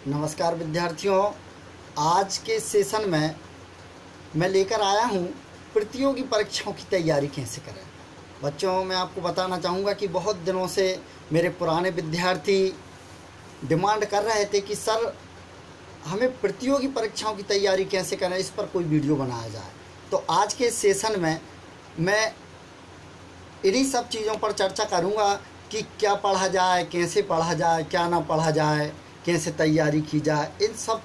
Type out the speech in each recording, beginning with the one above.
नमस्कार विद्यार्थियों। आज के सेशन में मैं लेकर आया हूँ प्रतियोगी परीक्षाओं की तैयारी कैसे करें। बच्चों, मैं आपको बताना चाहूँगा कि बहुत दिनों से मेरे पुराने विद्यार्थी डिमांड कर रहे थे कि सर हमें प्रतियोगी परीक्षाओं की तैयारी कैसे करें, इस पर कोई वीडियो बनाया जाए। तो आज के सेशन में मैं इन्हीं सब चीज़ों पर चर्चा करूँगा कि क्या पढ़ा जाए, कैसे पढ़ा जाए, क्या ना पढ़ा जाए, कैसे तैयारी की जाए। इन सब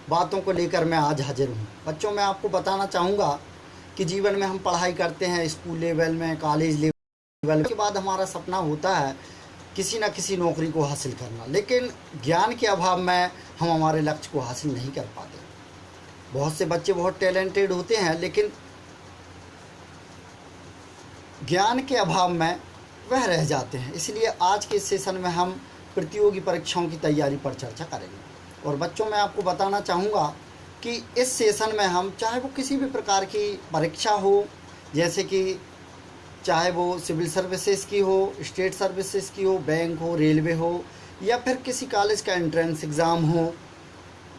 बातों को लेकर मैं आज हाजिर हूँ। बच्चों, मैं आपको बताना चाहूँगा कि जीवन में हम पढ़ाई करते हैं, स्कूल लेवल में, कॉलेज लेवल के बाद हमारा सपना होता है किसी न किसी नौकरी को हासिल करना, लेकिन ज्ञान के अभाव में हम हमारे लक्ष्य को हासिल नहीं कर पाते। बहुत से बच्चे बहुत टैलेंटेड होते हैं, लेकिन ज्ञान के अभाव में वह रह जाते हैं। इसलिए आज के सेशन में हम प्रतियोगी परीक्षाओं की तैयारी पर चर्चा करेंगे। और बच्चों, मैं आपको बताना चाहूँगा कि इस सेशन में हम चाहे वो किसी भी प्रकार की परीक्षा हो, जैसे कि चाहे वो सिविल सर्विसेज की हो, स्टेट सर्विसेज की हो, बैंक हो, रेलवे हो, या फिर किसी कॉलेज का एंट्रेंस एग्ज़ाम हो,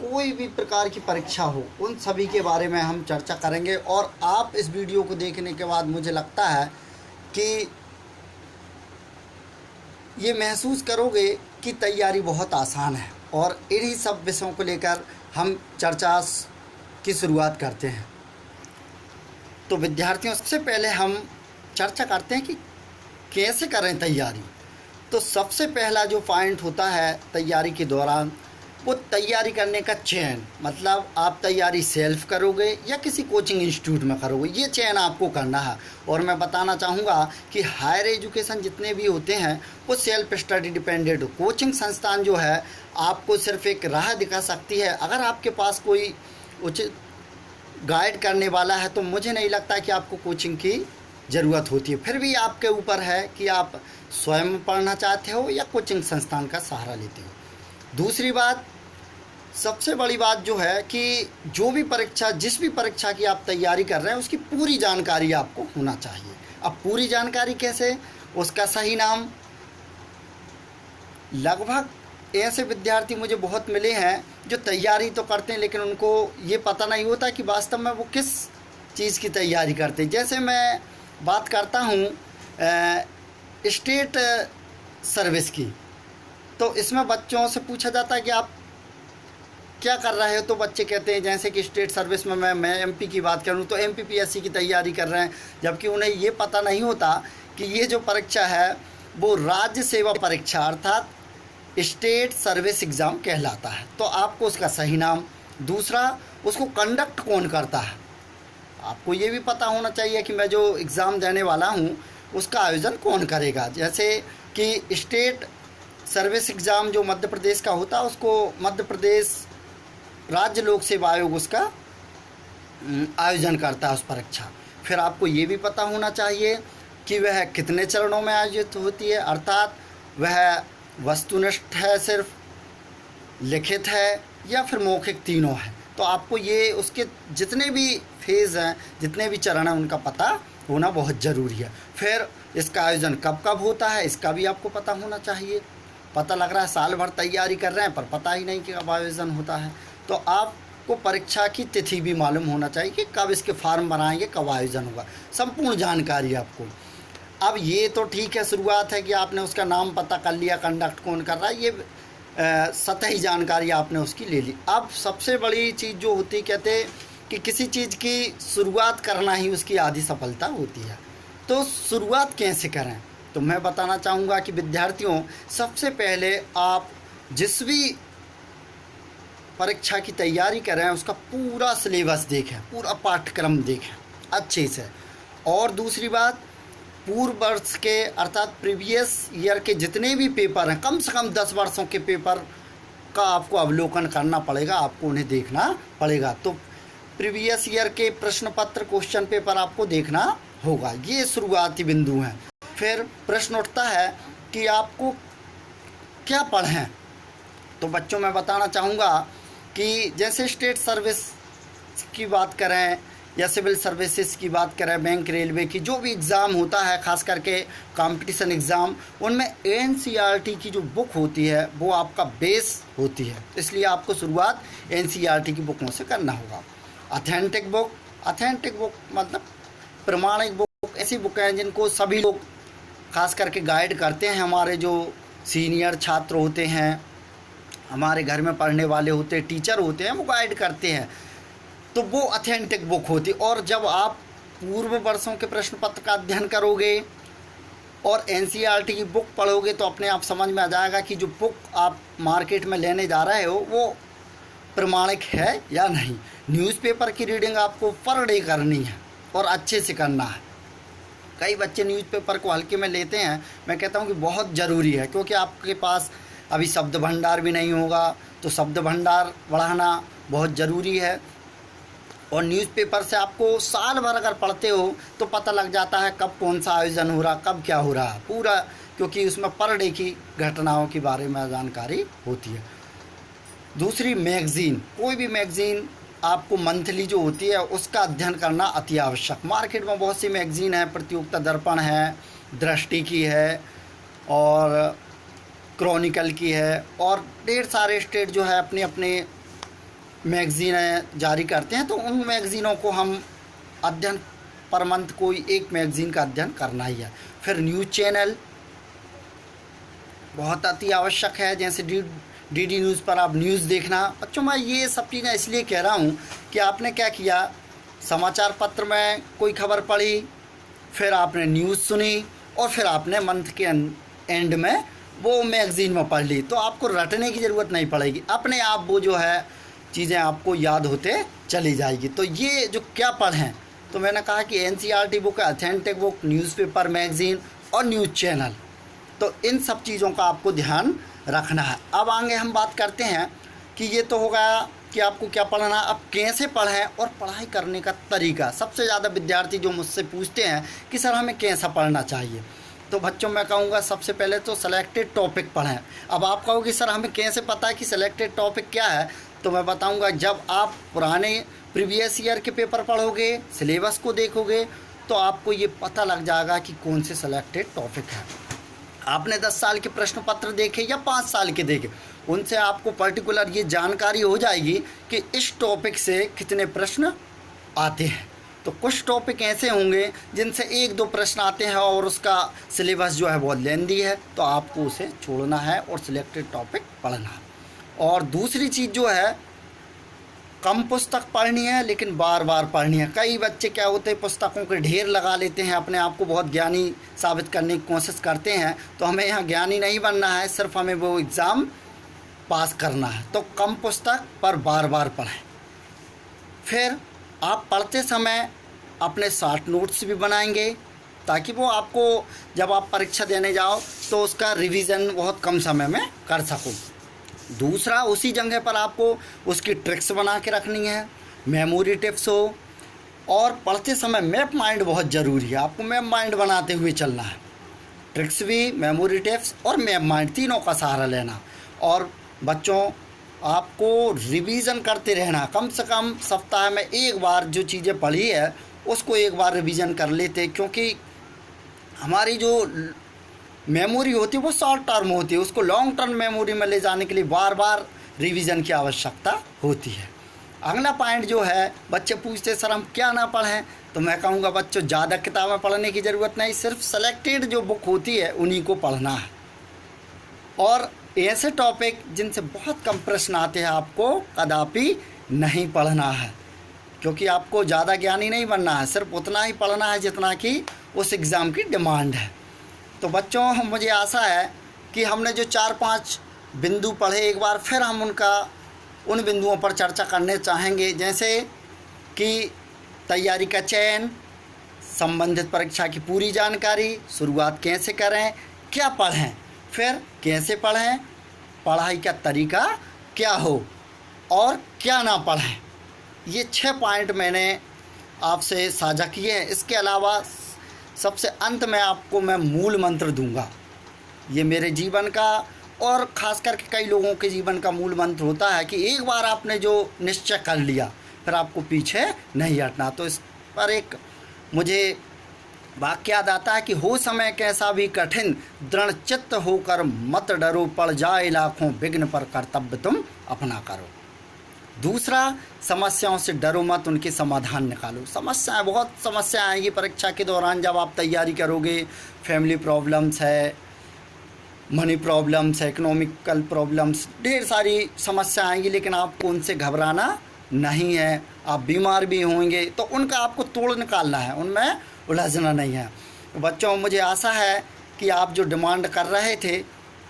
कोई भी प्रकार की परीक्षा हो, उन सभी के बारे में हम चर्चा करेंगे। और आप इस वीडियो को देखने के बाद मुझे लगता है कि ये महसूस करोगे कि तैयारी बहुत आसान है। और इन्हीं सब विषयों को लेकर हम चर्चा की शुरुआत करते हैं। तो विद्यार्थियों, सबसे पहले हम चर्चा करते हैं कि कैसे करें तैयारी। तो सबसे पहला जो पॉइंट होता है तैयारी के दौरान, वो तैयारी करने का चयन। मतलब आप तैयारी सेल्फ करोगे या किसी कोचिंग इंस्टीट्यूट में करोगे, ये चयन आपको करना है। और मैं बताना चाहूँगा कि हायर एजुकेशन जितने भी होते हैं वो सेल्फ स्टडी डिपेंडेंट हो। कोचिंग संस्थान जो है आपको सिर्फ एक राह दिखा सकती है। अगर आपके पास कोई उचित गाइड करने वाला है तो मुझे नहीं लगता कि आपको कोचिंग की ज़रूरत होती है। फिर भी आपके ऊपर है कि आप स्वयं पढ़ना चाहते हो या कोचिंग संस्थान का सहारा लेते हो। दूसरी बात, सबसे बड़ी बात जो है कि जो भी परीक्षा, जिस भी परीक्षा की आप तैयारी कर रहे हैं, उसकी पूरी जानकारी आपको होना चाहिए। अब पूरी जानकारी कैसे? उसका सही नाम। लगभग ऐसे विद्यार्थी मुझे बहुत मिले हैं जो तैयारी तो करते हैं, लेकिन उनको ये पता नहीं होता कि वास्तव में वो किस चीज़ की तैयारी करते हैं। जैसे मैं बात करता हूँ स्टेट सर्विस की, तो इसमें बच्चों से पूछा जाता है कि आप क्या कर रहे हो, तो बच्चे कहते हैं जैसे कि स्टेट सर्विस में मैं एमपी की बात करूं तो एमपीपीएससी की तैयारी कर रहे हैं, जबकि उन्हें ये पता नहीं होता कि ये जो परीक्षा है वो राज्य सेवा परीक्षा अर्थात स्टेट सर्विस एग्ज़ाम कहलाता है। तो आपको उसका सही नाम। दूसरा, उसको कंडक्ट कौन करता है, आपको ये भी पता होना चाहिए कि मैं जो एग्ज़ाम देने वाला हूँ उसका आयोजन कौन करेगा। जैसे कि स्टेट सर्विस एग्ज़ाम जो मध्य प्रदेश का होता है, उसको मध्य प्रदेश राज्य लोक सेवा आयोग उसका आयोजन करता है उस परीक्षा। फिर आपको ये भी पता होना चाहिए कि वह कितने चरणों में आयोजित होती है, अर्थात वह वस्तुनिष्ठ है, सिर्फ लिखित है, या फिर मौखिक, तीनों है। तो आपको ये उसके जितने भी फेज़ हैं, जितने भी चरण हैं, उनका पता होना बहुत ज़रूरी है। फिर इसका आयोजन कब कब होता है, इसका भी आपको पता होना चाहिए। पता लग रहा है साल भर तैयारी कर रहे हैं पर पता ही नहीं कि कब आयोजन होता है। तो आपको परीक्षा की तिथि भी मालूम होना चाहिए कि कब इसके फॉर्म बनाएंगे, कब आयोजन होगा, संपूर्ण जानकारी आपको। अब ये तो ठीक है, शुरुआत है कि आपने उसका नाम पता कर लिया, कंडक्ट कौन कर रहा है, ये सतही जानकारी आपने उसकी ले ली। अब सबसे बड़ी चीज़ जो होती, कहते कि किसी चीज़ की शुरुआत करना ही उसकी आधी सफलता होती है। तो शुरुआत कैसे करें, तो मैं बताना चाहूँगा कि विद्यार्थियों, सबसे पहले आप जिस भी परीक्षा की तैयारी कर रहे हैं उसका पूरा सिलेबस देखें, पूरा पाठ्यक्रम देखें अच्छे से। और दूसरी बात, पूर्व वर्ष के अर्थात प्रीवियस ईयर के जितने भी पेपर हैं, कम से कम 10 वर्षों के पेपर का आपको अवलोकन करना पड़ेगा, आपको उन्हें देखना पड़ेगा। तो प्रीवियस ईयर के प्रश्न पत्र, क्वेश्चन पेपर आपको देखना होगा। ये शुरुआती बिंदु हैं। फिर प्रश्न उठता है कि आपको क्या पढ़ें। तो बच्चों, मैं बताना चाहूँगा कि जैसे स्टेट सर्विस की बात करें या सिविल सर्विसेज की बात करें, बैंक, रेलवे की जो भी एग्ज़ाम होता है, ख़ास करके कंपटीशन एग्ज़ाम, उनमें एनसीईआरटी की जो बुक होती है वो आपका बेस होती है। इसलिए आपको शुरुआत एनसीईआरटी की बुकों से करना होगा। ऑथेंटिक बुक मतलब प्रमाणिक बुक, ऐसी बुक हैं जिनको सभी लोग खास करके गाइड करते हैं। हमारे जो सीनियर छात्र होते हैं, हमारे घर में पढ़ने वाले होते हैं, टीचर होते हैं, वो गाइड करते हैं, तो वो ऑथेंटिक बुक होती। और जब आप पूर्व वर्षों के प्रश्न पत्र का अध्ययन करोगे और एनसीईआरटी की बुक पढ़ोगे तो अपने आप समझ में आ जाएगा कि जो बुक आप मार्केट में लेने जा रहे हो वो प्रमाणिक है या नहीं। न्यूज़पेपर की रीडिंग आपको पर डे करनी है और अच्छे से करना है। कई बच्चे न्यूज़पेपर को हल्के में लेते हैं, मैं कहता हूँ कि बहुत ज़रूरी है, क्योंकि आपके पास अभी शब्द भंडार भी नहीं होगा, तो शब्द भंडार बढ़ाना बहुत ज़रूरी है। और न्यूज़पेपर से आपको साल भर अगर पढ़ते हो तो पता लग जाता है कब कौन सा आयोजन हो रहा, कब क्या हो रहा पूरा, क्योंकि उसमें पर डे की घटनाओं के बारे में जानकारी होती है। दूसरी, मैगज़ीन, कोई भी मैगज़ीन आपको मंथली जो होती है उसका अध्ययन करना अति आवश्यक। मार्केट में बहुत सी मैगज़ीन है, प्रतियोगिता दर्पण है, दृष्टि की है और क्रॉनिकल की है, और ढेर सारे स्टेट जो है अपने अपने मैगज़ीनें जारी करते हैं। तो उन मैगज़ीनों को हम अध्ययन पर मंथ कोई एक मैगज़ीन का अध्ययन करना ही है। फिर न्यूज़ चैनल बहुत अति आवश्यक है, जैसे डीडी न्यूज़ पर आप न्यूज़ देखना। बच्चों, मैं ये सब चीज़ें इसलिए कह रहा हूँ कि आपने क्या किया, समाचार पत्र में कोई खबर पढ़ी, फिर आपने न्यूज़ सुनी और फिर आपने मंथ के एंड में वो मैगज़ीन में पढ़ ली, तो आपको रटने की ज़रूरत नहीं पड़ेगी, अपने आप वो जो है चीज़ें आपको याद होते चली जाएगी। तो ये जो क्या पढ़ें, तो मैंने कहा कि एनसीईआरटी बुक है, ऑथेंटिक बुक, न्यूज़पेपर, मैगज़ीन और न्यूज़ चैनल, तो इन सब चीज़ों का आपको ध्यान रखना है। अब आगे हम बात करते हैं कि ये तो हो गया कि आपको क्या पढ़ना, अब कैसे पढ़ें और पढ़ाई करने का तरीका। सबसे ज़्यादा विद्यार्थी जो मुझसे पूछते हैं कि सर हमें कैसा पढ़ना चाहिए, तो बच्चों मैं कहूँगा सबसे पहले तो सेलेक्टेड टॉपिक पढ़ें। अब आप कहोगे सर हमें कैसे पता है कि सेलेक्टेड टॉपिक क्या है, तो मैं बताऊँगा, जब आप पुराने प्रीवियस ईयर के पेपर पढ़ोगे, सिलेबस को देखोगे, तो आपको ये पता लग जाएगा कि कौन से सेलेक्टेड टॉपिक है। आपने 10 साल के प्रश्न पत्र देखे या 5 साल के देखे, उनसे आपको पर्टिकुलर ये जानकारी हो जाएगी कि इस टॉपिक से कितने प्रश्न आते हैं। तो कुछ टॉपिक ऐसे होंगे जिनसे 1-2 प्रश्न आते हैं और उसका सिलेबस जो है बहुत लेंदी है, तो आपको उसे छोड़ना है और सिलेक्टेड टॉपिक पढ़ना है। और दूसरी चीज़ जो है, कम पुस्तक पढ़नी है लेकिन बार बार पढ़नी है। कई बच्चे क्या होते हैं, पुस्तकों के ढेर लगा लेते हैं, अपने आप को बहुत ज्ञानी साबित करने की कोशिश करते हैं। तो हमें यहाँ ज्ञानी नहीं बनना है, सिर्फ हमें वो एग्ज़ाम पास करना है। तो कम पुस्तक पर बार बार पढ़ें। फिर आप पढ़ते समय अपने शॉर्ट नोट्स भी बनाएंगे, ताकि वो आपको जब आप परीक्षा देने जाओ तो उसका रिवीजन बहुत कम समय में कर सको। दूसरा, उसी जगह पर आपको उसकी ट्रिक्स बना के रखनी है, मेमोरी टिप्स हो, और पढ़ते समय मैप माइंड बहुत ज़रूरी है। आपको मैप माइंड बनाते हुए चलना है, ट्रिक्स भी, मेमोरी टिप्स और मैप माइंड तीनों का सहारा लेना। और बच्चों, आपको रिवीज़न करते रहना, कम से कम सप्ताह में एक बार जो चीज़ें पढ़ी है उसको एक बार रिवीज़न कर लेते, क्योंकि हमारी जो मेमोरी होती है वो शॉर्ट टर्म होती है, उसको लॉन्ग टर्म मेमोरी में ले जाने के लिए बार बार रिवीजन की आवश्यकता होती है। अगला पॉइंट जो है, बच्चे पूछते सर हम क्या ना पढ़ें, तो मैं कहूँगा बच्चों ज़्यादा किताबें पढ़ने की ज़रूरत नहीं, सिर्फ सेलेक्टेड जो बुक होती है उन्हीं को पढ़ना है। और ऐसे टॉपिक जिनसे बहुत कम प्रश्न आते हैं आपको कदापि नहीं पढ़ना है, क्योंकि आपको ज़्यादा ज्ञानी नहीं बनना है, सिर्फ उतना ही पढ़ना है जितना कि उस एग्ज़ाम की डिमांड है। तो बच्चों, मुझे आशा है कि हमने जो 4-5 बिंदु पढ़े, एक बार फिर हम उन बिंदुओं पर चर्चा करने चाहेंगे, जैसे कि तैयारी का चयन, संबंधित परीक्षा की पूरी जानकारी, शुरुआत कैसे करें, क्या पढ़ें, फिर कैसे पढ़ें, पढ़ाई का तरीका क्या हो और क्या ना पढ़ें। ये 6 पॉइंट मैंने आपसे साझा किए हैं। इसके अलावा सबसे अंत में आपको मैं मूल मंत्र दूंगा, ये मेरे जीवन का और ख़ास करके कई लोगों के जीवन का मूल मंत्र होता है कि एक बार आपने जो निश्चय कर लिया फिर आपको पीछे नहीं हटना। तो इस पर एक मुझे वाक्य याद आता है कि हो समय कैसा भी कठिन, दृढ़ चित्त होकर मत डरो, पड़ जाए लाखों विघ्न पर कर्तव्य तुम अपना करो। दूसरा, समस्याओं से डरो मत, उनके समाधान निकालो। समस्याएं, बहुत समस्याएं आएंगी परीक्षा के दौरान जब आप तैयारी करोगे। फैमिली प्रॉब्लम्स है, मनी प्रॉब्लम्स है, इकोनॉमिकल प्रॉब्लम्स, ढेर सारी समस्या आएंगी, लेकिन आपको उनसे घबराना नहीं है। आप बीमार भी होंगे तो उनका आपको तोड़ निकालना है, उनमें उलझना नहीं है। तो बच्चों, मुझे आशा है कि आप जो डिमांड कर रहे थे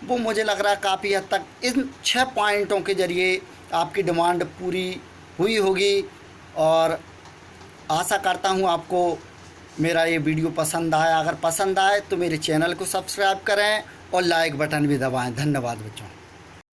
वो मुझे लग रहा है काफ़ी हद तक इन 6 पॉइंटों के ज़रिए आपकी डिमांड पूरी हुई होगी। और आशा करता हूँ आपको मेरा ये वीडियो पसंद आया। अगर पसंद आए तो मेरे चैनल को सब्सक्राइब करें और लाइक बटन भी दबाएं। धन्यवाद बच्चों।